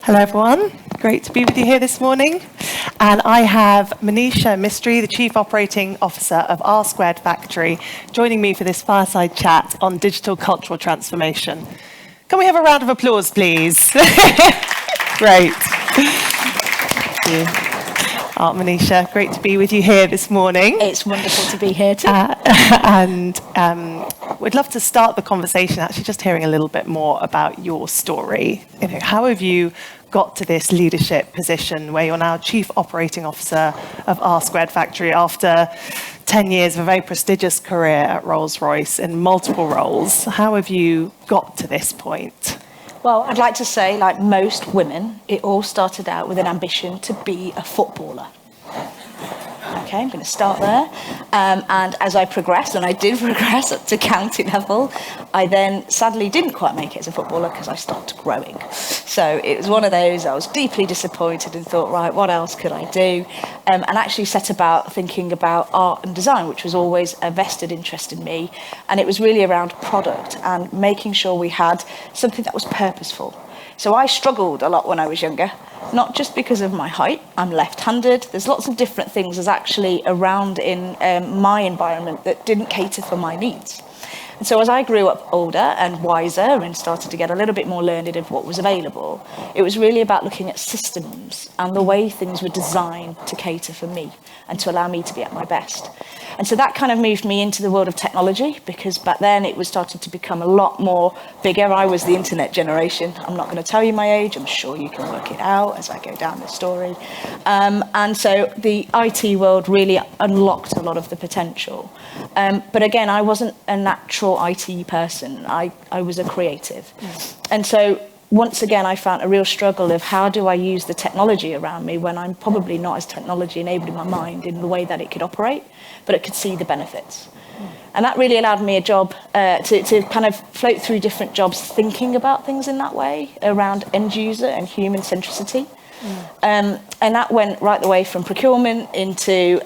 Hello everyone, great to be with you here this morning. And I have Manisha Mistry, the Chief Operating Officer of R² Factory, joining me for this fireside chat on digital cultural transformation. Can we have a round of applause, please? Great. Thank you. Oh, Manisha, great to be with you here this morning. It's wonderful to be here too. We'd love to start the conversation actually just hearing a little bit more about your story. How have you got to this leadership position where you're now Chief Operating Officer of R² Factory after 10 years of a very prestigious career at Rolls-Royce in multiple roles? How have you got to this point? Well, I'd like to say, like most women, it all started out with an ambition to be a footballer. Okay, I'm going to start there. And as I progressed, and I did progress up to county level, I then sadly didn't quite make it as a footballer because I stopped growing. So it was one of those, I was deeply disappointed and thought, right, what else could I do? And actually set about thinking about art and design, which was always a vested interest in me. And it was really around product and making sure we had something that was purposeful. So I struggled a lot when I was younger, not just because of my height. I'm left-handed. There's lots of different things that's actually around in my environment that didn't cater for my needs. And so as I grew up older and wiser and started to get a little bit more learned of what was available, it was really about looking at systems and the way things were designed to cater for me and to allow me to be at my best. And so that kind of moved me into the world of technology, because back then it was starting to become a lot more bigger. I was the internet generation. I'm not going to tell you my age. I'm sure you can work it out as I go down the story. And so the IT world really unlocked a lot of the potential. But again, I wasn't a natural IT person. I was a creative. And so once again, I found a real struggle of how do I use the technology around me when I'm probably not as technology enabled in my mind in the way that it could operate, but it could see the benefits. And that really allowed me a job to kind of float through different jobs thinking about things in that way around end user and human centricity. And that went right the way from procurement into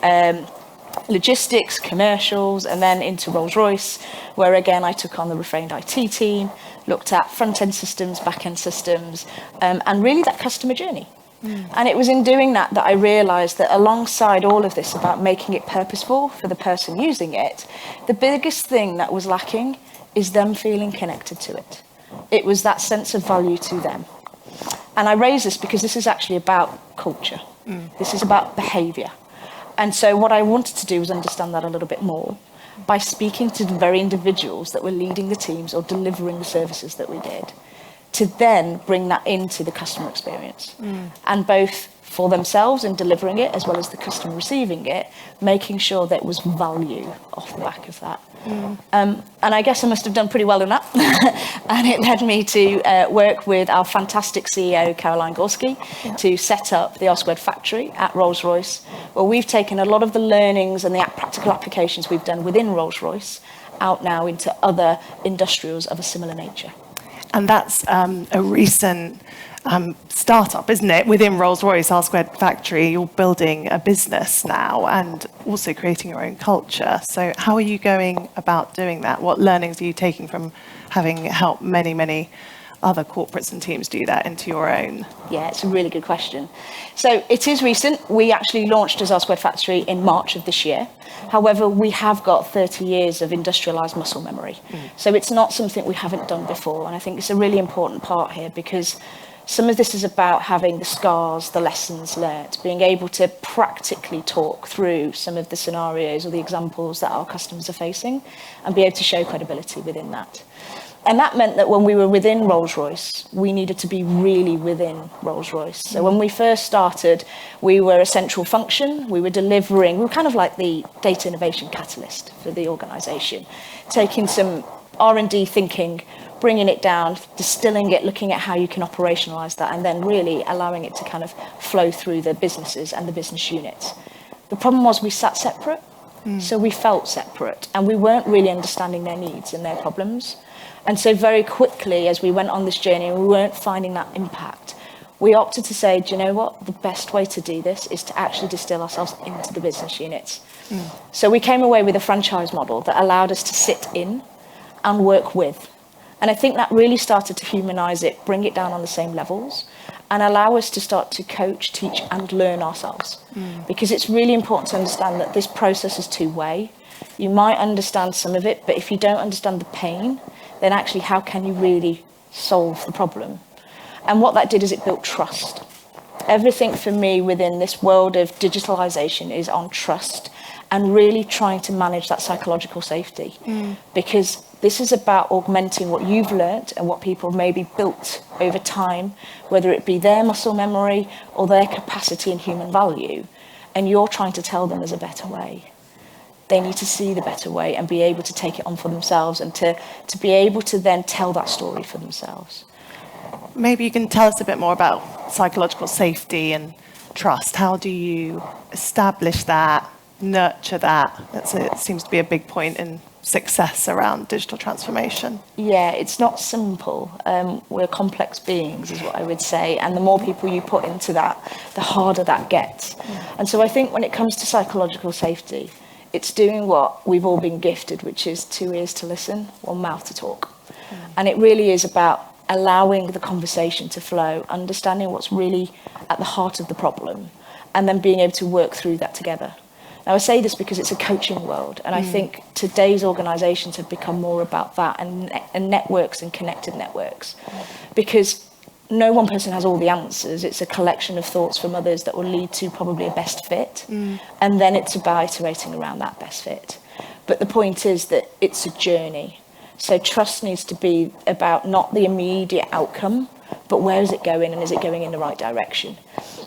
logistics, commercials, and then into Rolls-Royce, where again I took on the refrained IT team, looked at front-end systems, back-end systems, and really that customer journey. And it was in doing that that I realised that alongside all of this about making it purposeful for the person using it, the biggest thing that was lacking is them feeling connected to it. It was that sense of value to them. And I raise this because this is actually about culture. This is about behaviour. And so what I wanted to do was understand that a little bit more by speaking to the very individuals that were leading the teams or delivering the services that we did, to then bring that into the customer experience. And both for themselves in delivering it, as well as the customer receiving it, making sure that it was value off the back of that. And I guess I must have done pretty well in that. And it led me to work with our fantastic CEO, Caroline Gorski, to set up the R² Factory at Rolls-Royce, where we've taken a lot of the learnings and the practical applications we've done within Rolls-Royce out now into other industrials of a similar nature. And that's a recent startup, isn't it? Within Rolls-Royce, R² Factory, you're building a business now and also creating your own culture. So how are you going about doing that? What learnings are you taking from having helped many, many other corporates and teams do that into your own? Yeah, it's a really good question. So it is recent. We actually launched as R² Factory in March of this year. However, we have got 30 years of industrialised muscle memory. So it's not something we haven't done before. And I think it's a really important part here because some of this is about having the scars, the lessons learnt, being able to practically talk through some of the scenarios or the examples that our customers are facing and be able to show credibility within that. And that meant that when we were within Rolls-Royce, we needed to be really within Rolls-Royce. So when we first started, we were a central function. We were delivering, we were kind of like the data innovation catalyst for the organisation, taking some R&D thinking, bringing it down, distilling it, looking at how you can operationalise that, and then really allowing it to kind of flow through the businesses and the business units. The problem was we sat separate, so we felt separate, and we weren't really understanding their needs and their problems. And so very quickly, as we went on this journey and we weren't finding that impact, we opted to say, do you know what? The best way to do this is to actually distill ourselves into the business units. So we came away with a franchise model that allowed us to sit in and work with. And I think that really started to humanise it, bring it down on the same levels, and allow us to start to coach, teach, and learn ourselves. Because it's really important to understand that this process is two-way. You might understand some of it, but if you don't understand the pain, then actually how can you really solve the problem? And what that did is it built trust. Everything for me within this world of digitalization is on trust and really trying to manage that psychological safety. Because this is about augmenting what you've learnt and what people maybe built over time, whether it be their muscle memory or their capacity and human value. And you're trying to tell them there's a better way. They need to see the better way and be able to take it on for themselves and to be able to then tell that story for themselves. Maybe you can tell us a bit more about psychological safety and trust. How do you establish that, nurture that? It seems to be a big point in success around digital transformation. Yeah, it's not simple. We're complex beings, is what I would say. And the more people you put into that, the harder that gets. And so I think when it comes to psychological safety, it's doing what we've all been gifted, which is 2 ears to listen, 1 mouth to talk. And it really is about allowing the conversation to flow, understanding what's really at the heart of the problem, and then being able to work through that together. Now, I say this because it's a coaching world, and I think today's organisations have become more about that, and networks and connected networks, because no one person has all the answers. It's a collection of thoughts from others that will lead to probably a best fit, and then it's about iterating around that best fit. But the point is that it's a journey. So trust needs to be about not the immediate outcome, but where is it going, and is it going in the right direction?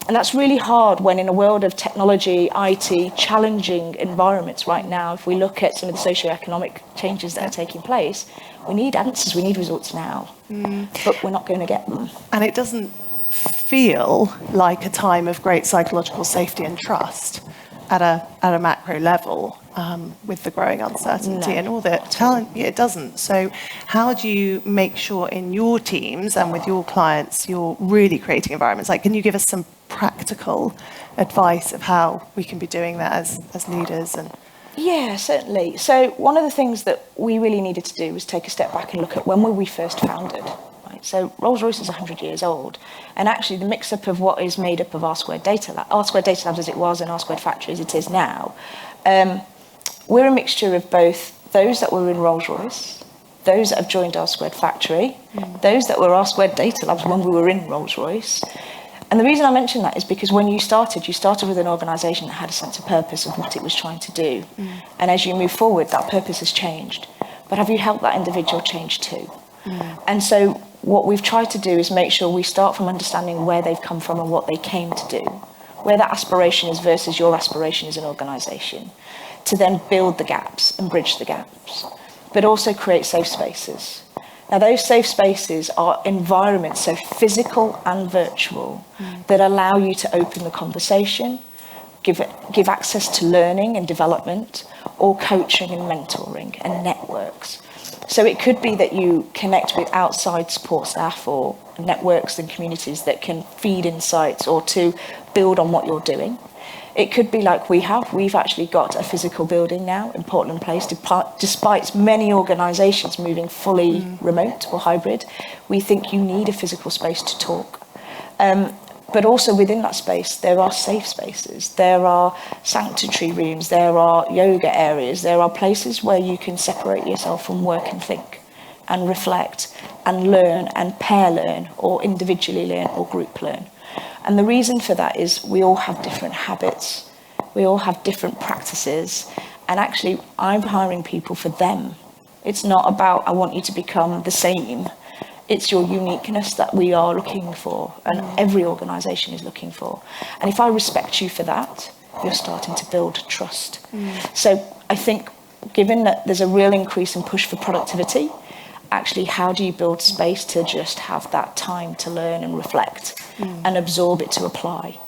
And that's really hard when in a world of technology, IT, challenging environments right now, if we look at some of the socio-economic changes that are taking place, we need answers, we need results now, but we're not going to get them. And it doesn't feel like a time of great psychological safety and trust at a macro level, with the growing uncertainty and all the talent. Yeah, it doesn't. So how do you make sure in your teams and with your clients you're really creating environments? Like, can you give us some practical advice of how we can be doing that as leaders? Yeah, certainly. So one of the things that we really needed to do was take a step back and look at when were we first founded. So Rolls-Royce is 100 years old, and actually the mix-up of what is made up of R-Squared Data Labs as it was, and R-Squared Factory as it is now, we're a mixture of both those that were in Rolls-Royce, those that have joined R-Squared Factory, those that were R-Squared Data Labs when we were in Rolls-Royce. And the reason I mention that is because when you started with an organisation that had a sense of purpose of what it was trying to do. And as you move forward, that purpose has changed. But have you helped that individual change too? And so what we've tried to do is make sure we start from understanding where they've come from and what they came to do, where that aspiration is versus your aspiration as an organisation, to then build the gaps and bridge the gaps, but also create safe spaces. Now, those safe spaces are environments, so physical and virtual, that allow you to open the conversation, give access to learning and development, or coaching and mentoring and networks. So it could be that you connect with outside support staff or networks and communities that can feed insights or to build on what you're doing. It could be like we have. We've actually got a physical building now in Portland Place, despite many organisations moving fully remote or hybrid. We think you need a physical space to talk. But also within that space, there are safe spaces, there are sanctuary rooms, there are yoga areas, there are places where you can separate yourself from work and think and reflect and learn and pair learn or individually learn or group learn. And the reason for that is we all have different habits, we all have different practices, and actually I'm hiring people for them. It's not about I want you to become the same. It's your uniqueness that we are looking for, and every organisation is looking for. And if I respect you for that, you're starting to build trust. So I think, given that there's a real increase in push for productivity, actually, how do you build space to just have that time to learn and reflect and absorb it to apply?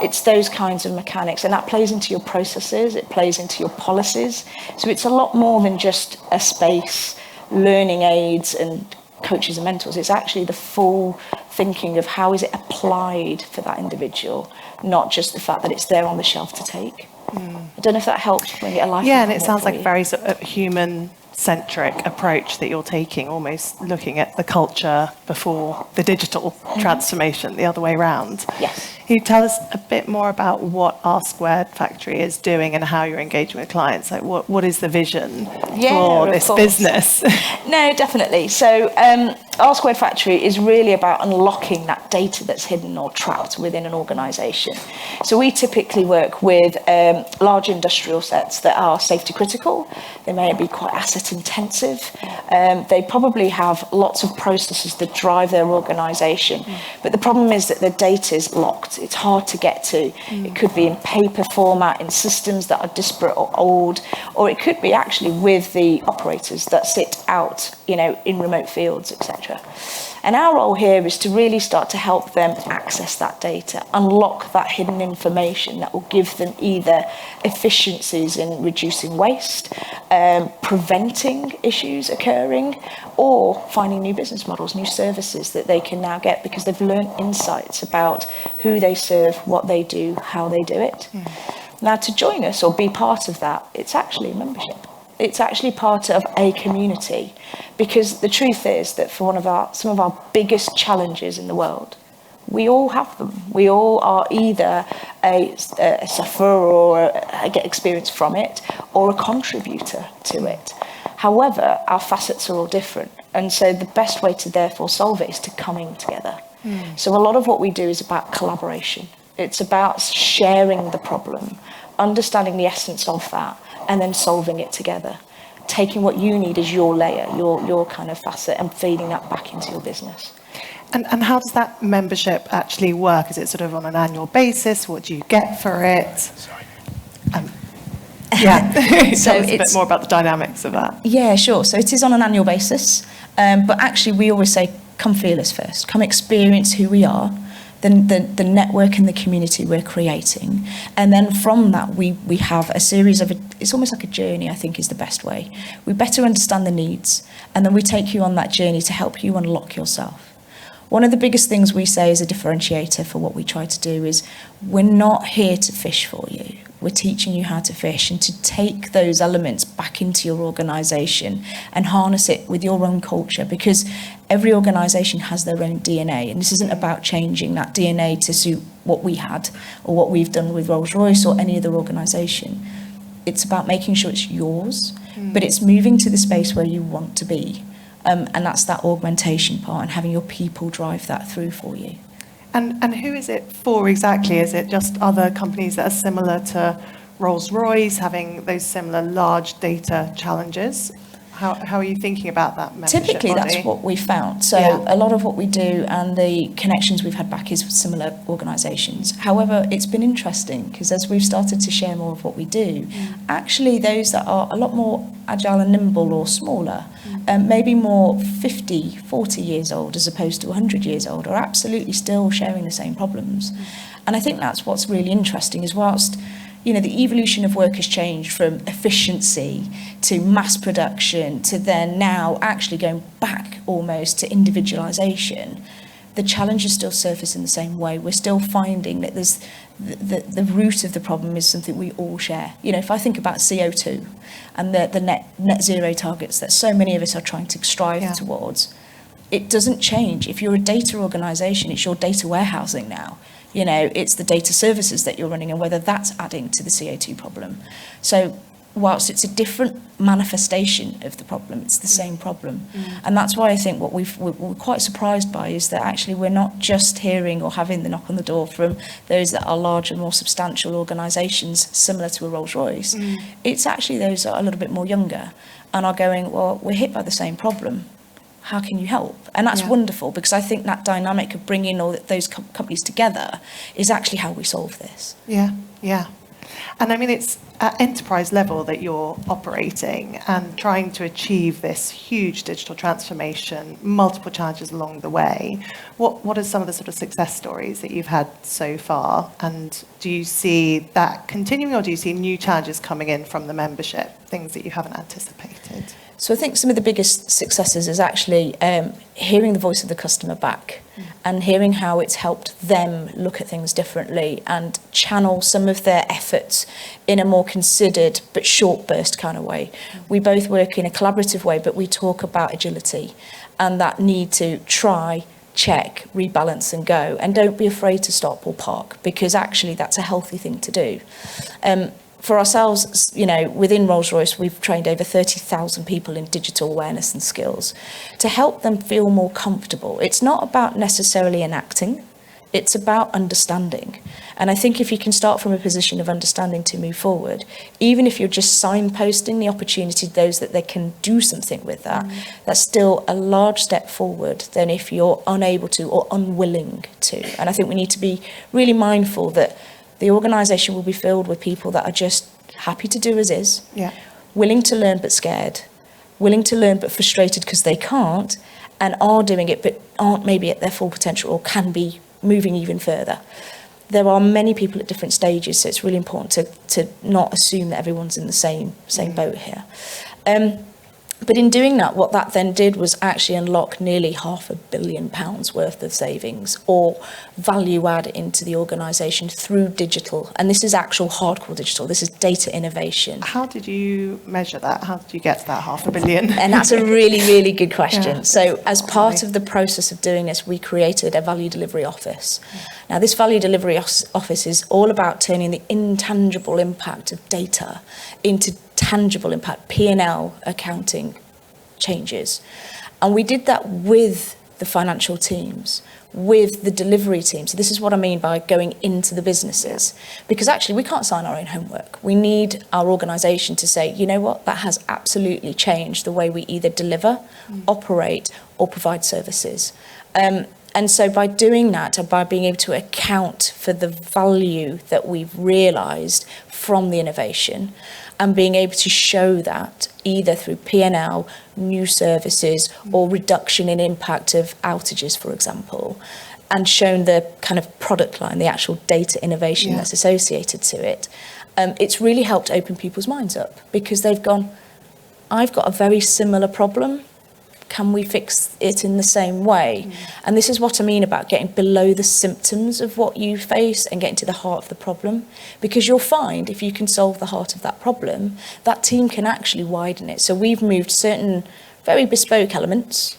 It's those kinds of mechanics, and that plays into your processes, it plays into your policies. So it's a lot more than just a space, learning aids and coaches and mentors. It's actually the full thinking of how is it applied for that individual, not just the fact that it's there on the shelf to take. I don't know if that helps bring it alive. Yeah, and it sounds like very sort of human centric approach that you're taking, almost looking at the culture before the digital transformation, the other way around. Yes. Can you tell us a bit more about what R Squared Factory is doing and how you're engaging with clients? Like what is the vision for this business? No, definitely. So R Squared Factory is really about unlocking that data that's hidden or trapped within an organisation. So we typically work with large industrial sets that are safety critical. They may be quite asset intensive. They probably have lots of processes that drive their organisation. But the problem is that the data is locked. It's hard to get to. It could be in paper format, in systems that are disparate or old, or it could be actually with the operators that sit out, in remote fields, etc. And our role here is to really start to help them access that data, unlock that hidden information that will give them either efficiencies in reducing waste, preventing issues occurring, or finding new business models, new services that they can now get because they've learned insights about who they serve, what they do, how they do it. Now, to join us or be part of that, it's actually membership. It's actually part of a community, because the truth is that for some of our biggest challenges in the world, we all have them. We all are either a sufferer or get experience from it, or a contributor to it. However, our facets are all different, and so the best way to therefore solve it is to coming together. So a lot of what we do is about collaboration. It's about sharing the problem, understanding the essence of that, and then solving it together. Taking what you need as your layer, your kind of facet, and feeding that back into your business. And how does that membership actually work? Is it sort of on an annual basis? What do you get for it? So tell us a bit more about the dynamics of that. Yeah, sure. So it is on an annual basis, but actually we always say, come feel us first. Come experience who we are, the network and the community we're creating. And then from that, we have a series of, it's almost like a journey, I think is the best way. We better understand the needs, and then we take you on that journey to help you unlock yourself. One of the biggest things we say as a differentiator for what we try to do is we're not here to fish for you. We're teaching you how to fish and to take those elements back into your organisation and harness it with your own culture, because every organisation has their own DNA, and this isn't about changing that DNA to suit what we had or what we've done with Rolls-Royce or any other organisation. It's about making sure it's yours, but it's moving to the space where you want to be. And that's that augmentation part and having your people drive that through for you. And who is it for exactly? Is it just other companies that are similar to Rolls-Royce, having those similar large data challenges? How are you thinking about that membership Typically, body? that's what we found. So a lot of what we do and the connections we've had back is with similar organisations. However, it's been interesting because as we've started to share more of what we do, actually those that are a lot more agile and nimble or smaller, maybe more 50, 40 years old as opposed to 100 years old, are absolutely still sharing the same problems. And I think that's what's really interesting is whilst the evolution of work has changed from efficiency to mass production to then now actually going back almost to individualisation, the challenges still surface in the same way. We're still finding that there's the root of the problem is something we all share. If I think about CO2 and the net zero targets that so many of us are trying to strive towards, it doesn't change. If you're a data organisation, it's your data warehousing now. It's the data services that you're running and whether that's adding to the CO2 problem. So whilst it's a different manifestation of the problem, it's the same problem. And that's why I think what we're quite surprised by is that actually we're not just hearing or having the knock on the door from those that are larger, more substantial organisations similar to a Rolls-Royce. It's actually those that are a little bit more younger and are going, well, we're hit by the same problem. How can you help? And that's wonderful, because I think that dynamic of bringing all those companies together is actually how we solve this. Yeah. And I mean, it's at enterprise level that you're operating and trying to achieve this huge digital transformation, multiple challenges along the way. What are some of the sort of success stories that you've had so far? And do you see that continuing, or do you see new challenges coming in from the membership, things that you haven't anticipated? So I think some of the biggest successes is actually hearing the voice of the customer back and hearing how it's helped them look at things differently and channel some of their efforts in a more considered but short burst kind of way. We both work in a collaborative way, but we talk about agility and that need to try, check, rebalance and go. And don't be afraid to stop or park, because actually that's a healthy thing to do. For ourselves, you know, within Rolls-Royce, we've trained over 30,000 people in digital awareness and skills to help them feel more comfortable. It's not about necessarily enacting, it's about understanding. And I think if you can start from a position of understanding to move forward, even if you're just signposting the opportunity to those that they can do something with that, that's still a large step forward than if you're unable to or unwilling to. And I think we need to be really mindful that the organisation will be filled with people that are just happy to do as is, willing to learn but scared, willing to learn but frustrated because they can't, and are doing it but aren't maybe at their full potential or can be moving even further. There are many people at different stages, so it's really important to not assume that everyone's in the same boat here. But in doing that, what that then did was actually unlock nearly £500 million worth of savings or value add into the organisation through digital. And this is actual hardcore digital. This is data innovation. How did you measure that? How did you get to that £500 million? And that's a really, really good question. So as part of the process of doing this, we created a value delivery office. Now, this value delivery office is all about turning the intangible impact of data into tangible impact, P&L accounting changes. And we did that with the financial teams, with the delivery team. So this is what I mean by going into the businesses, because actually we can't sign our own homework. We need our organisation to say, you know what, that has absolutely changed the way we either deliver, operate or provide services. And so by doing that and by being able to account for the value that we've realised from the innovation and being able to show that either through P&L, new services or reduction in impact of outages, for example, and shown the kind of product line, the actual data innovation that's associated to it, it's really helped open people's minds up because they've gone, I've got a very similar problem. Can we fix it in the same way? And this is what I mean about getting below the symptoms of what you face and getting to the heart of the problem. Because you'll find if you can solve the heart of that problem, that team can actually widen it. So we've moved certain very bespoke elements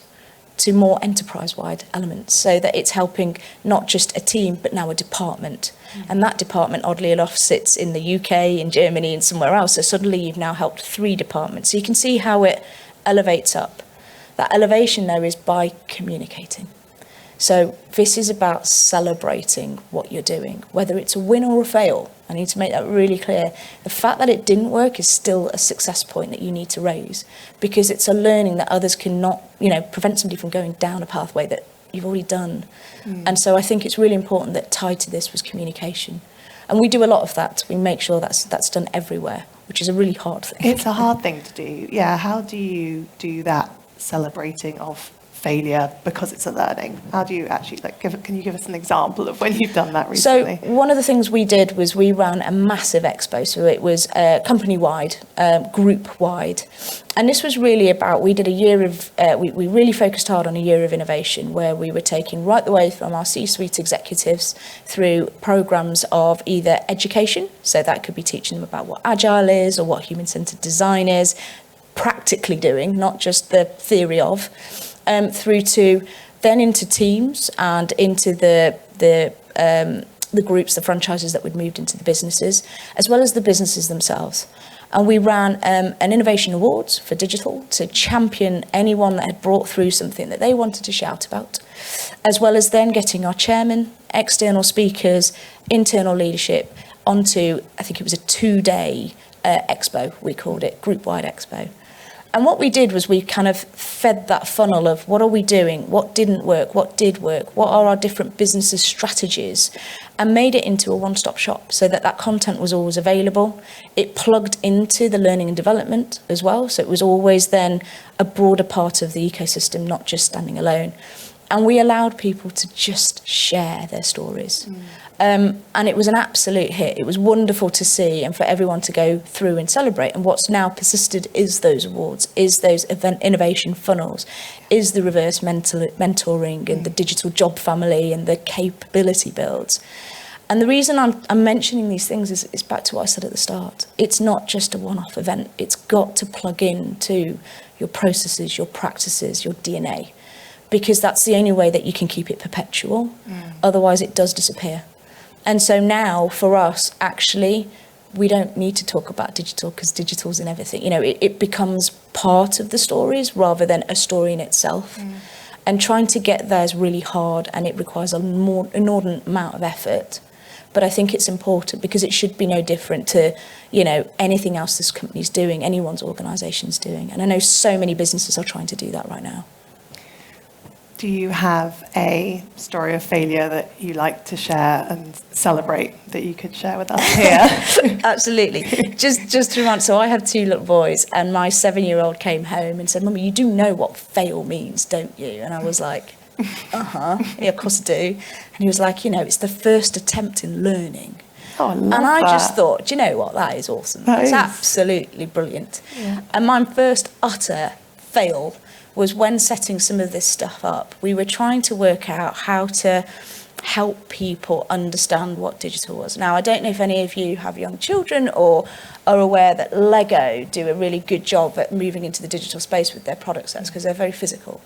to more enterprise-wide elements so that it's helping not just a team, but now a department. And that department, oddly enough, sits in the UK, in Germany and somewhere else. So suddenly you've now helped 3 departments. So you can see how it elevates up. That elevation there is by communicating. So this is about celebrating what you're doing, whether it's a win or a fail. I need to make that really clear. The fact that it didn't work is still a success point that you need to raise because it's a learning that others cannot, prevent somebody from going down a pathway that you've already done. And so I think it's really important that tied to this was communication. And we do a lot of that. We make sure that's done everywhere, which is a really hard thing. It's a hard thing to do. Yeah, how do you do that? Celebrating of failure because it's a learning. How do you actually can you give us an example of when you've done that recently? So one of the things we did was we ran a massive expo. So it was company-wide, group-wide. And this was really about, we did a year of, we really focused hard on a year of innovation where we were taking right the way from our C-suite executives through programs of either education, so that could be teaching them about what agile is or what human-centered design is, practically doing, not just the theory of, through to then into teams and into the groups, the franchises that we'd moved into the businesses, as well as the businesses themselves. And we ran an innovation awards for digital to champion anyone that had brought through something that they wanted to shout about, as well as then getting our chairman, external speakers, internal leadership onto, I think it was a 2-day expo, we called it, group-wide expo. And what we did was we kind of fed that funnel of what are we doing, what didn't work, what did work, what are our different businesses' strategies, and made it into a one-stop shop so that content was always available. It plugged into the learning and development as well, so it was always then a broader part of the ecosystem, not just standing alone. And we allowed people to just share their stories. And it was an absolute hit. It was wonderful to see and for everyone to go through and celebrate. And what's now persisted is those awards, is those event innovation funnels, is the reverse mentoring and the digital job family and the capability builds. And the reason I'm mentioning these things is back to what I said at the start. It's not just a one-off event. It's got to plug into your processes, your practices, your DNA, because that's the only way that you can keep it perpetual. Otherwise, it does disappear. And so now, for us, actually, we don't need to talk about digital because digital's in everything. You know, it becomes part of the stories rather than a story in itself. And trying to get there is really hard, and it requires an inordinate amount of effort. But I think it's important because it should be no different to, you know, anything else this company's doing, anyone's organisation's doing. And I know so many businesses are trying to do that right now. Do you have a story of failure that you like to share and celebrate that you could share with us here? Absolutely. Just to remind, so I have 2 little boys, and my 7-year-old came home and said, "Mummy, you do know what fail means, don't you?" And I was like, yeah, of course I do. And he was like, you know, it's the first attempt in learning. Oh, I love and I that. just thought, do you know what? That is awesome. It's absolutely brilliant. Yeah. And my first utter fail was when setting some of this stuff up. We were trying to work out how to help people understand what digital was. Now, I don't know if any of you have young children or are aware that Lego do a really good job at moving into the digital space with their product sets because they're very physical.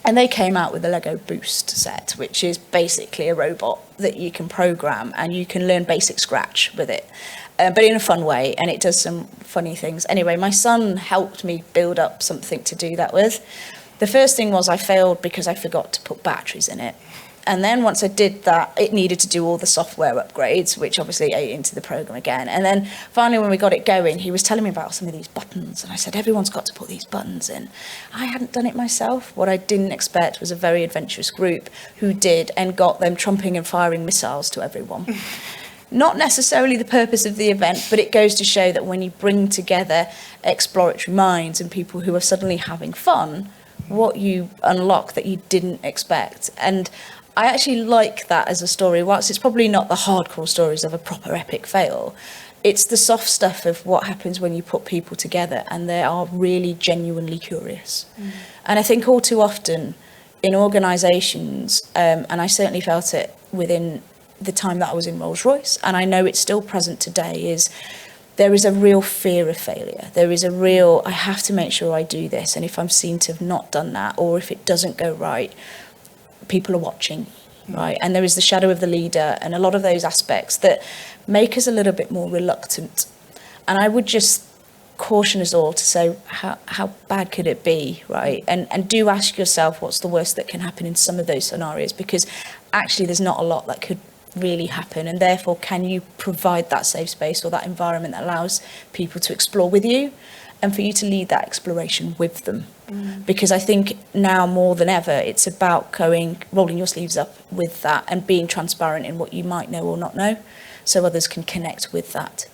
And they came out with the Lego Boost set, which is basically a robot that you can program and you can learn basic Scratch with it, but in a fun way, and it does some funny things. Anyway, my son helped me build up something to do that with. The first thing was I failed because I forgot to put batteries in it. And then once I did that, it needed to do all the software upgrades, which obviously ate into the program again. And then finally, when we got it going, he was telling me about some of these buttons. And I said, everyone's got to put these buttons in. I hadn't done it myself. What I didn't expect was a very adventurous group who did and got them trumping and firing missiles to everyone. Not necessarily the purpose of the event, but it goes to show that when you bring together exploratory minds and people who are suddenly having fun, what you unlock that you didn't expect. And I actually like that as a story. Whilst it's probably not the hardcore stories of a proper epic fail, it's the soft stuff of what happens when you put people together and they are really genuinely curious. And I think all too often in organisations, and I certainly felt it within the time that I was in Rolls-Royce, and I know it's still present today, is there is a real fear of failure. There is a real, I have to make sure I do this, and if I'm seen to have not done that, or if it doesn't go right, people are watching, right? And there is the shadow of the leader and a lot of those aspects that make us a little bit more reluctant. And I would just caution us all to say, how bad could it be, right? And do ask yourself what's the worst that can happen in some of those scenarios, because actually there's not a lot that could really happen, and therefore can you provide that safe space or that environment that allows people to explore with you and for you to lead that exploration with them. Because I think now more than ever it's about rolling your sleeves up with that and being transparent in what you might know or not know so others can connect with that.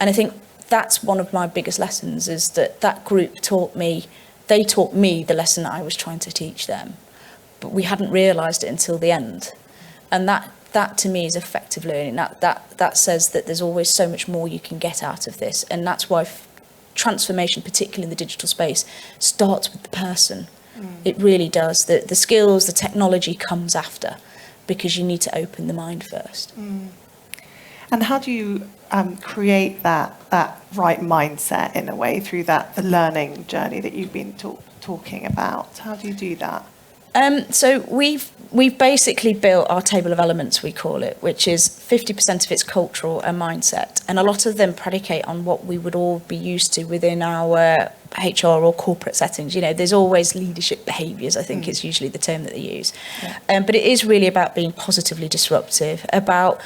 And I think that's one of my biggest lessons, is that group taught me the lesson that I was trying to teach them, but we hadn't realised it until the end. And that to me is effective learning. That says that there's always so much more you can get out of this, and that's why transformation, particularly in the digital space, starts with the person. It really does. The skills, the technology comes after, because you need to open the mind first. And how do you create that right mindset in a way through the learning journey that you've been talking about? How do you do that? So we've basically built our table of elements, we call it, which is 50% of its cultural and mindset, and a lot of them predicate on what we would all be used to within our HR or corporate settings. You know, there's always leadership behaviours, I think is usually the term that they use. Yeah. But it is really about being positively disruptive, about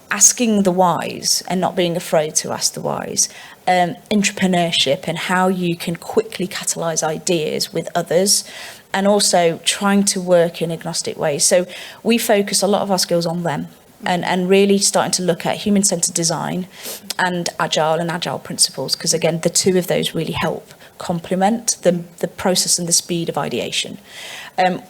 asking the whys and not being afraid to ask the whys, entrepreneurship and how you can quickly catalyse ideas with others, and also trying to work in agnostic ways. So we focus a lot of our skills on them, and really starting to look at human-centred design and agile principles, because again, the two of those really help complement the process and the speed of ideation.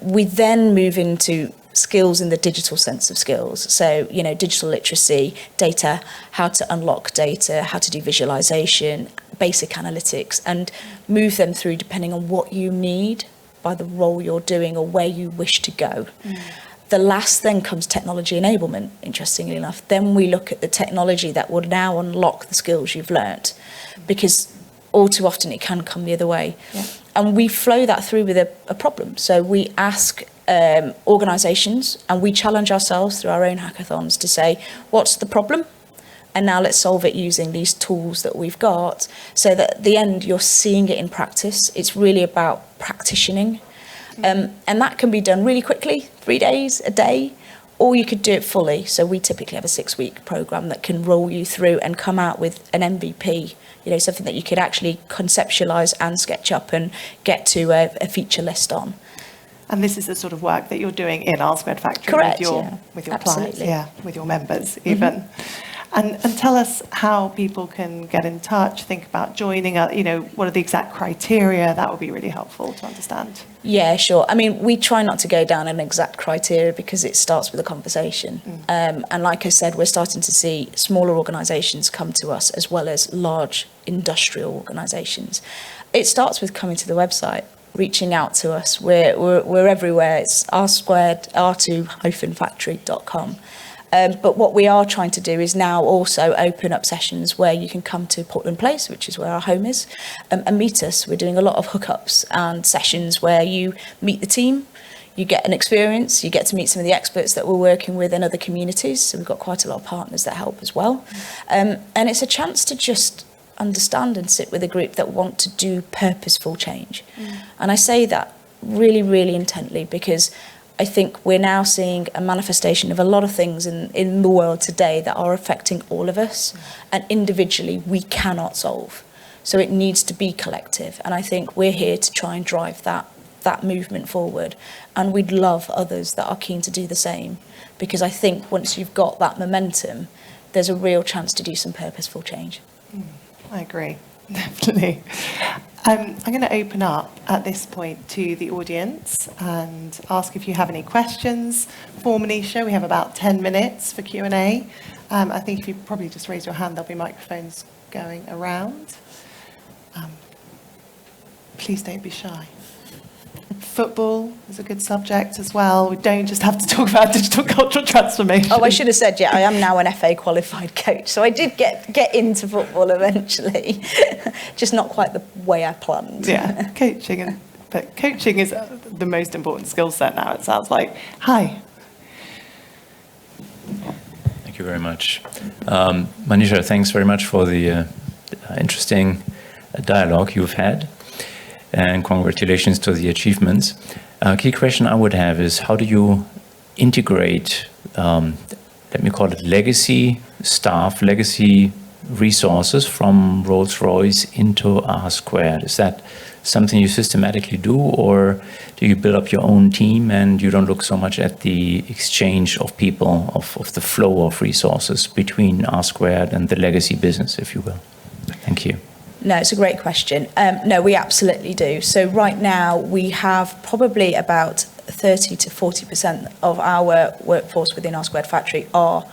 We then move into skills in the digital sense of skills. So, digital literacy, data, how to unlock data, how to do visualization, basic analytics, and move them through depending on what you need by the role you're doing or where you wish to go. The last then comes technology enablement, interestingly enough. Then we look at the technology that will now unlock the skills you've learnt, because all too often it can come the other way. Yeah. And we flow that through with a problem. So we ask organisations, and we challenge ourselves through our own hackathons to say, what's the problem? And now let's solve it using these tools that we've got, so that at the end you're seeing it in practice. It's really about practicing. And that can be done really quickly, 3 days, a day, or you could do it fully. So we typically have a 6-week programme that can roll you through and come out with an MVP, something that you could actually conceptualise and sketch up and get to a feature list on. And this is the sort of work that you're doing in R Squared Factory. Correct, with your clients, with your members even. And tell us how people can get in touch, think about joining, what are the exact criteria? That would be really helpful to understand. Yeah, sure. I mean, we try not to go down an exact criteria because it starts with a conversation. And like I said, we're starting to see smaller organisations come to us as well as large industrial organisations. It starts with coming to the website, reaching out to us. We're everywhere. It's r2-factory.com. But what we are trying to do is now also open up sessions where you can come to Portland Place, which is where our home is, and meet us. We're doing a lot of hookups and sessions where you meet the team, you get an experience, you get to meet some of the experts that we're working with in other communities. So we've got quite a lot of partners that help as well. And it's a chance to just understand and sit with a group that want to do purposeful change. And I say that really, really intently because I think we're now seeing a manifestation of a lot of things in the world today that are affecting all of us, and individually we cannot solve. So it needs to be collective, and I think we're here to try and drive that movement forward, and we'd love others that are keen to do the same, because I think once you've got that momentum, there's a real chance to do some purposeful change. I agree, definitely. I'm going to open up at this point to the audience and ask if you have any questions for Manisha. We have about 10 minutes for Q&A. I think if you probably just raise your hand, there'll be microphones going around. Please don't be shy. Football is a good subject as well. We don't just have to talk about digital cultural transformation. Oh, I should have said, I am now an FA qualified coach, so I did get into football eventually, just not quite the way I planned. Yeah, but coaching is the most important skill set now, it sounds like. Hi. Thank you very much. Manisha, thanks very much for the interesting dialogue you've had. And congratulations to the achievements. Key question I would have is, how do you integrate, let me call it legacy staff, legacy resources from Rolls-Royce into R Squared? Is that something you systematically do, or do you build up your own team and you don't look so much at the exchange of people, of the flow of resources between R Squared and the legacy business, if you will? Thank you. No, it's a great question. No, we absolutely do. So right now we have probably about 30 to 40% of our workforce within our Squared Factory are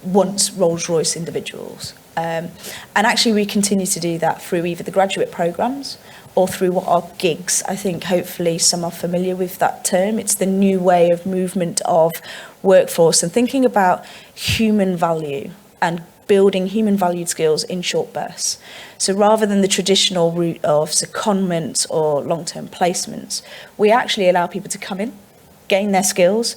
once Rolls-Royce individuals. And actually we continue to do that through either the graduate programmes or through what are gigs. I think hopefully some are familiar with that term. It's the new way of movement of workforce and thinking about human value and building human valued skills in short bursts. So rather than the traditional route of secondment or long-term placements, we actually allow people to come in, gain their skills,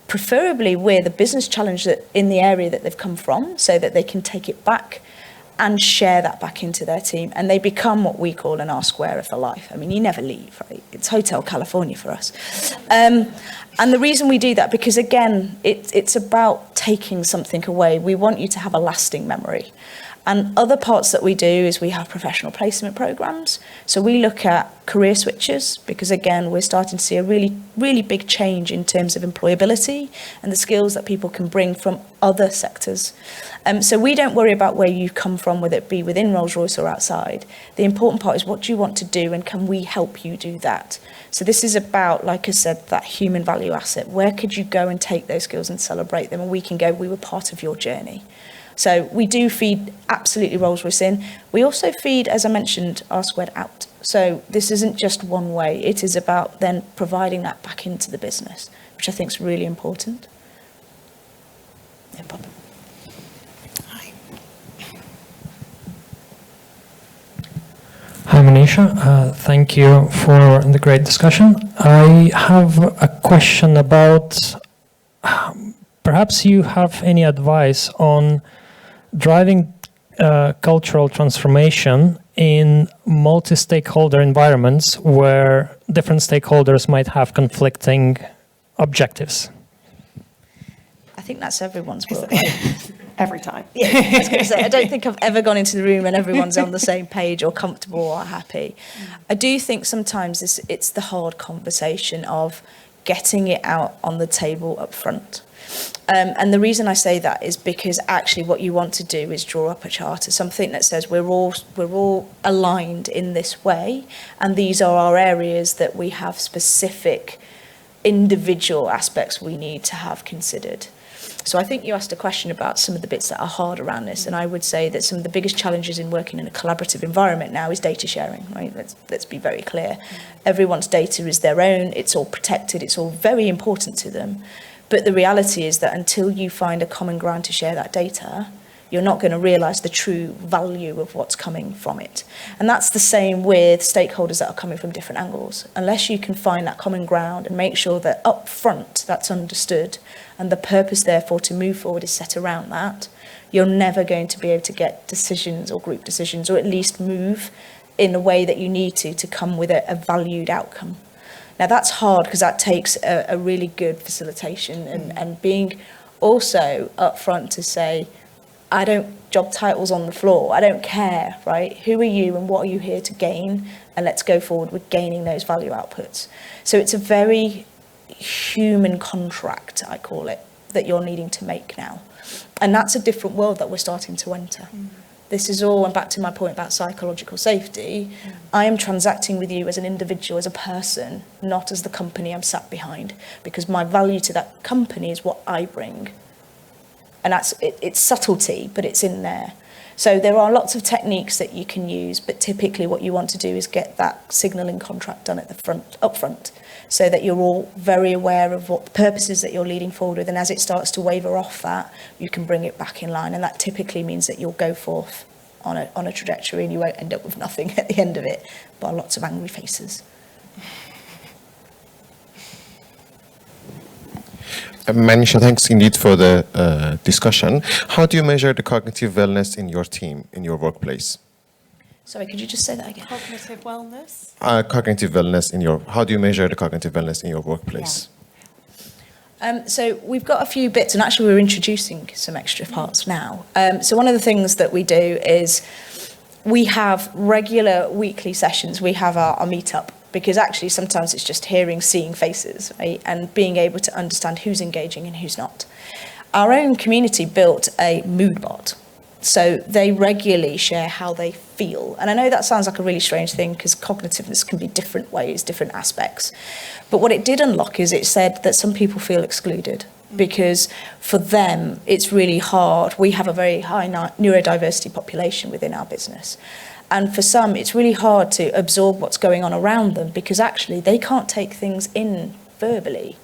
preferably with a business challenge that in the area that they've come from, so that they can take it back and share that back into their team. And they become what we call an R Squarer for life. I mean, you never leave, right? It's Hotel California for us. And the reason we do that, because again, it's about taking something away. We want you to have a lasting memory. And other parts that we do is we have professional placement programs. So we look at career switches because, again, we're starting to see a really, really big change in terms of employability and the skills that people can bring from other sectors. So we don't worry about where you come from, whether it be within Rolls-Royce or outside. The important part is what do you want to do and can we help you do that? So this is about, like I said, that human value asset. Where could you go and take those skills and celebrate them? And we can go, we were part of your journey. So we do feed absolutely Rolls-Royce in. We also feed, as I mentioned, R squared out. So this isn't just one way. It is about then providing that back into the business, which I think is really important. No problem. Hi, Manisha. Thank you for the great discussion. I have a question about perhaps you have any advice on driving cultural transformation in multi-stakeholder environments where different stakeholders might have conflicting objectives. I think that's everyone's world. Every time. Yeah, I was going to say, I don't think I've ever gone into the room and everyone's on the same page or comfortable or happy. I do think sometimes it's the hard conversation of getting it out on the table up front. And the reason I say that is because actually what you want to do is draw up a charter, something that says we're all aligned in this way, and these are our areas that we have specific individual aspects we need to have considered. So I think you asked a question about some of the bits that are hard around this, and I would say that some of the biggest challenges in working in a collaborative environment now is data sharing, right? Let's be very clear. Everyone's data is their own, it's all protected, it's all very important to them. But the reality is that until you find a common ground to share that data, you're not going to realise the true value of what's coming from it. And that's the same with stakeholders that are coming from different angles. Unless you can find that common ground and make sure that up front that's understood and the purpose therefore to move forward is set around that, you're never going to be able to get decisions or group decisions, or at least move in the way that you need to come with a valued outcome. Now that's hard because that takes a really good facilitation and being also upfront to say, I don't job titles on the floor, I don't care, right? Who are you and what are you here to gain? And let's go forward with gaining those value outputs. So it's a very human contract, I call it, that you're needing to make now. And that's a different world that we're starting to enter. This is all, and back to my point about psychological safety, I am transacting with you as an individual, as a person, not as the company I'm sat behind, because my value to that company is what I bring. And that's it's subtlety, but it's in there. So there are lots of techniques that you can use, but typically what you want to do is get that signalling contract done at the up front, so that you're all very aware of what the purposes that you're leading forward with, and as it starts to waver off that, you can bring it back in line, and that typically means that you'll go forth on a trajectory and you won't end up with nothing at the end of it, but lots of angry faces. Manisha, thanks indeed for the discussion. How do you measure the cognitive wellness in your team, in your workplace? Sorry, could you just say that again? Cognitive wellness? Cognitive wellness how do you measure the cognitive wellness in your workplace? So we've got a few bits, and actually we're introducing some extra parts now. So one of the things that we do is we have regular weekly sessions. We have our meet-up, because actually sometimes it's just hearing, seeing faces, right? And being able to understand who's engaging and who's not. Our own community built a mood bot. So they regularly share how they feel. And I know that sounds like a really strange thing, because cognitiveness can be different ways, different aspects. But what it did unlock is it said that some people feel excluded, because for them it's really hard. We have a very high neurodiversity population within our business. And for some, it's really hard to absorb what's going on around them, because actually they can't take things in verbally.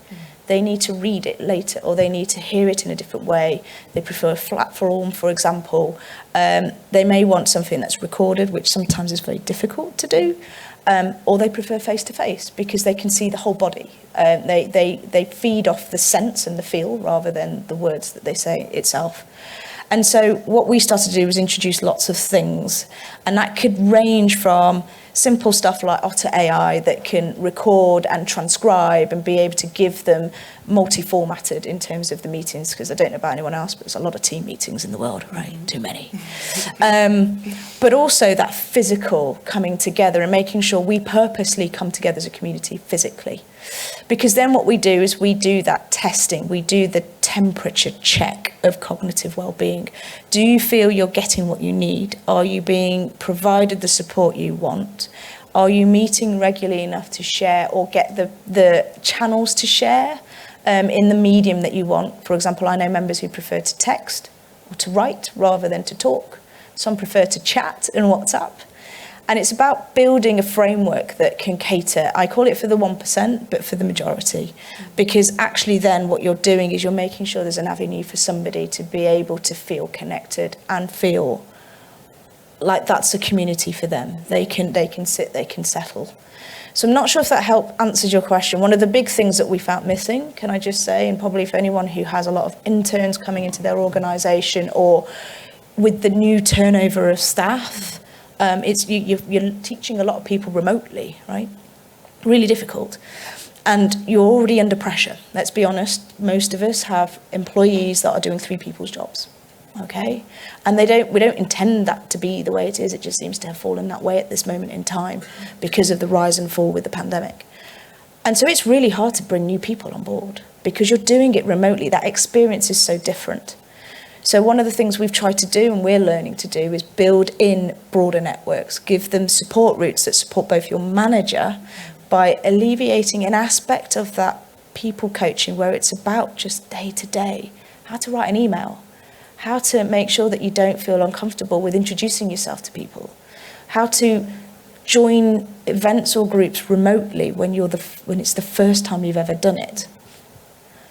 They need to read it later, or they need to hear it in a different way. They prefer a flat form, for example. They may want something that's recorded, which sometimes is very difficult to do. Or they prefer face-to-face, because they can see the whole body. They feed off the sense and the feel rather than the words that they say itself. And so what we started to do was introduce lots of things, and that could range from simple stuff like Otter AI that can record and transcribe and be able to give them multi-formatted in terms of the meetings, because I don't know about anyone else, but there's a lot of team meetings in the world, right? Too many. But also that physical coming together and making sure we purposely come together as a community physically. Because then what we do is we do that testing, we do the temperature check of cognitive well-being. Do you feel you're getting what you need? Are you being provided the support you want? Are you meeting regularly enough to share or get the channels to share in the medium that you want? For example, I know members who prefer to text or to write rather than to talk. Some prefer to chat in WhatsApp. And it's about building a framework that can cater, I call it for the 1%, but for the majority. Because actually then what you're doing is you're making sure there's an avenue for somebody to be able to feel connected and feel like that's a community for them. They can sit, they can settle. So I'm not sure if that answers your question. One of the big things that we found missing, can I just say, and probably for anyone who has a lot of interns coming into their organisation or with the new turnover of staff, you're teaching a lot of people remotely, right? Really difficult. And you're already under pressure. Let's be honest, most of us have employees that are doing 3 people's jobs, okay? And we don't intend that to be the way it is. It just seems to have fallen that way at this moment in time because of the rise and fall with the pandemic. And so it's really hard to bring new people on board because you're doing it remotely. That experience is so different. So one of the things we've tried to do and we're learning to do is build in broader networks, give them support routes that support both your manager by alleviating an aspect of that people coaching where it's about just day to day, how to write an email, how to make sure that you don't feel uncomfortable with introducing yourself to people, how to join events or groups remotely when it's the first time you've ever done it.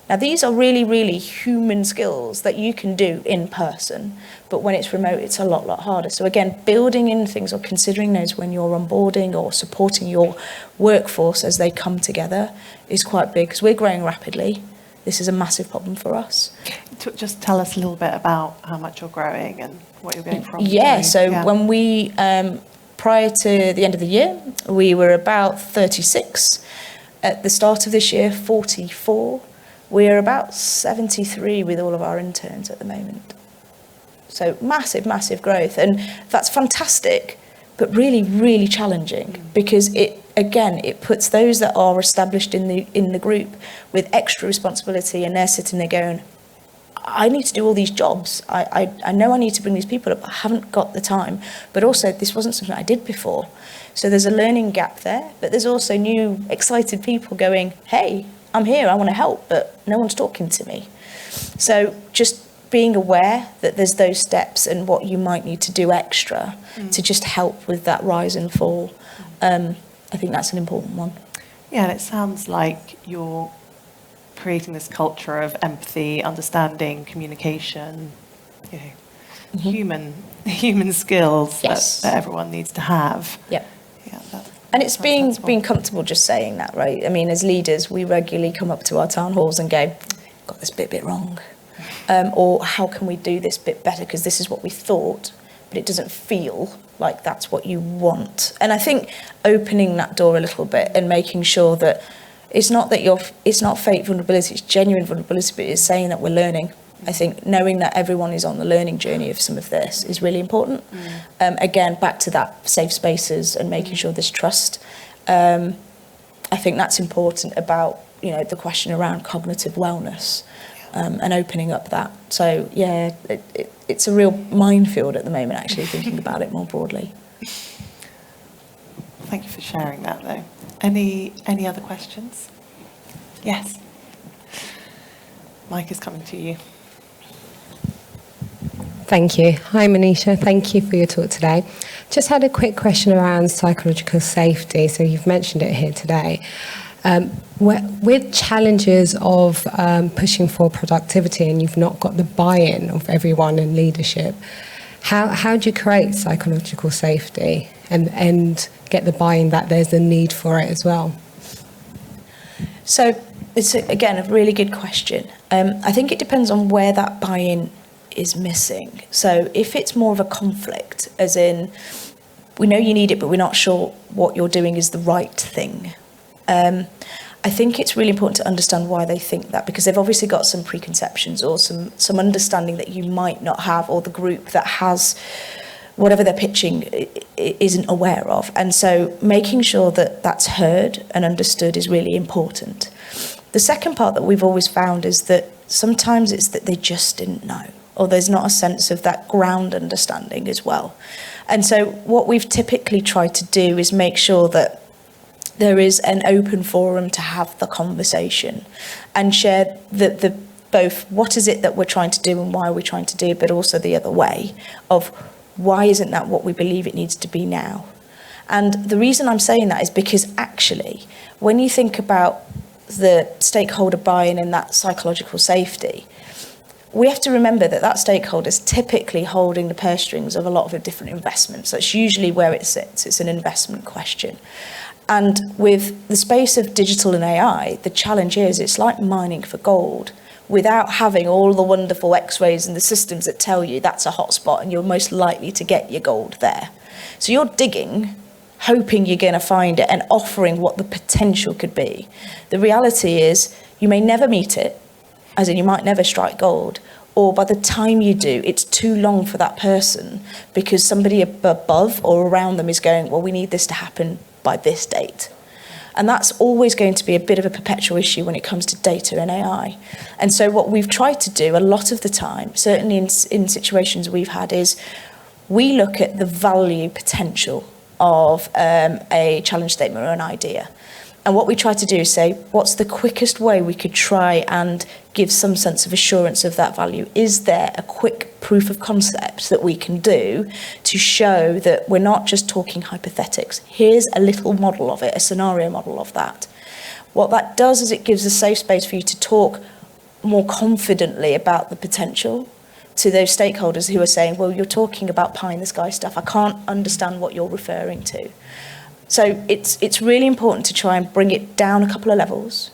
Now, these are really, really human skills that you can do in person, but when it's remote, it's a lot harder. So again, building in things or considering those when you're onboarding or supporting your workforce as they come together is quite big, because we're growing rapidly. This is a massive problem for us. Just tell us a little bit about how much you're growing and what you're going from. When we, prior to the end of the year, we were about 36. At the start of this year, 44. We're about 73 with all of our interns at the moment. So massive, massive growth. And that's fantastic, but really, really challenging because it puts those that are established in the group with extra responsibility, and they're sitting there going, I need to do all these jobs. I know I need to bring these people up. I haven't got the time. But also, this wasn't something I did before. So there's a learning gap there. But there's also new, excited people going, hey, I'm here, I want to help, but no one's talking to me. So just being aware that there's those steps and what you might need to do extra to just help with that rise and fall. I think that's an important one. Yeah, and it sounds like you're creating this culture of empathy, understanding, communication, human skills that everyone needs to have. Yeah. And it's being comfortable just saying that, right? I mean, as leaders, we regularly come up to our town halls and go, got this bit wrong. Or how can we do this bit better? Because this is what we thought, but it doesn't feel like that's what you want. And I think opening that door a little bit and making sure that it's not fake vulnerability, it's genuine vulnerability, but it's saying that we're learning. I think knowing that everyone is on the learning journey of some of this is really important. Again, back to that safe spaces and making sure there's trust. I think that's important about, the question around cognitive wellness and opening up that. So, it's a real minefield at the moment, actually, thinking about it more broadly. Thank you for sharing that, though. Any other questions? Yes. Mike is coming to you. Thank you. Hi, Manisha. Thank you for your talk today. Just had a quick question around psychological safety. So you've mentioned it here today. With challenges of pushing for productivity and you've not got the buy-in of everyone in leadership, how do you create psychological safety and get the buy-in that there's a need for it as well? So it's, again, a really good question. I think it depends on where that buy-in is missing. So if it's more of a conflict, as in, we know you need it, but we're not sure what you're doing is the right thing. I think it's really important to understand why they think that, because they've obviously got some preconceptions or some understanding that you might not have, or the group that has whatever they're pitching isn't aware of. And so making sure that that's heard and understood is really important. The second part that we've always found is that sometimes it's that they just didn't know, or there's not a sense of that ground understanding as well. And so what we've typically tried to do is make sure that there is an open forum to have the conversation and share the both what is it that we're trying to do and why we're trying to do it, but also the other way of why isn't that what we believe it needs to be now. And the reason I'm saying that is because actually, when you think about the stakeholder buy-in and that psychological safety, we have to remember that that stakeholder is typically holding the purse strings of a lot of different investments. That's usually where it sits. It's an investment question. And with the space of digital and AI, the challenge is it's like mining for gold without having all the wonderful x-rays and the systems that tell you that's a hotspot and you're most likely to get your gold there. So you're digging, hoping you're going to find it and offering what the potential could be. The reality is you may never meet it, as in you might never strike gold, or by the time you do, it's too long for that person because somebody above or around them is going, well, we need this to happen by this date. And that's always going to be a bit of a perpetual issue when it comes to data and AI. And so what we've tried to do a lot of the time, certainly in situations we've had, is we look at the value potential of a challenge statement or an idea. And what we try to do is say, what's the quickest way we could try and give some sense of assurance of that value? Is there a quick proof of concept that we can do to show that we're not just talking hypothetics? Here's a little model of it, a scenario model of that. What that does is it gives a safe space for you to talk more confidently about the potential to those stakeholders who are saying, well, you're talking about pie in the sky stuff. I can't understand what you're referring to. So it's really important to try and bring it down a couple of levels,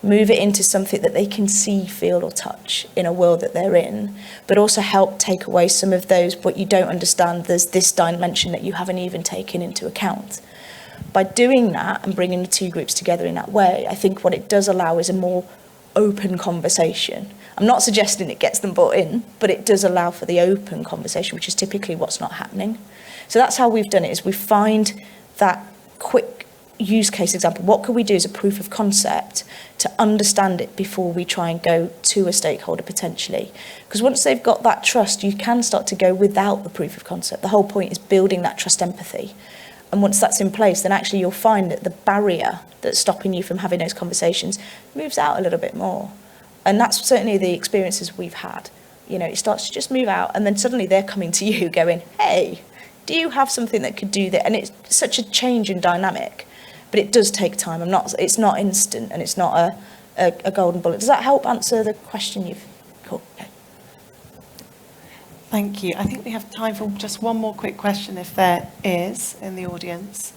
move it into something that they can see, feel or touch in a world that they're in, but also help take away some of those, what you don't understand, there's this dimension that you haven't even taken into account. By doing that and bringing the two groups together in that way, I think what it does allow is a more open conversation. I'm not suggesting it gets them bought in, but it does allow for the open conversation, which is typically what's not happening. So that's how we've done it, is we find that quick use case example. What could we do as a proof of concept to understand it before we try and go to a stakeholder potentially? Because once they've got that trust, you can start to go without the proof of concept. The whole point is building that trust empathy. And once that's in place, then actually you'll find that the barrier that's stopping you from having those conversations moves out a little bit more. And that's certainly the experiences we've had. You know, it starts to just move out and then suddenly they're coming to you going, hey, do you have something that could do that? And it's such a change in dynamic, but it does take time. It's not instant and it's not a golden bullet. Does that help answer the question you've... Cool. Okay. Thank you. I think we have time for just one more quick question if there is in the audience.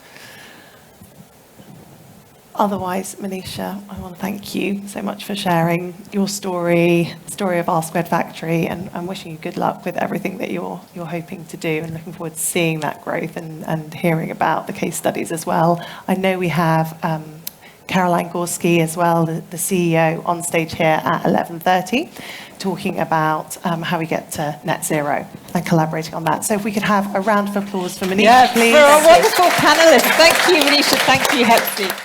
Otherwise, Manisha, I want to thank you so much for sharing your story, the story of R Squared Factory, and wishing you good luck with everything that you're hoping to do, and looking forward to seeing that growth and hearing about the case studies as well. I know we have Caroline Gorski as well, the CEO, on stage here at 11:30, talking about how we get to net zero and collaborating on that. So if we could have a round of applause for Manisha, please. For our wonderful panelists. Thank you, Manisha. Thank you, Hephzi.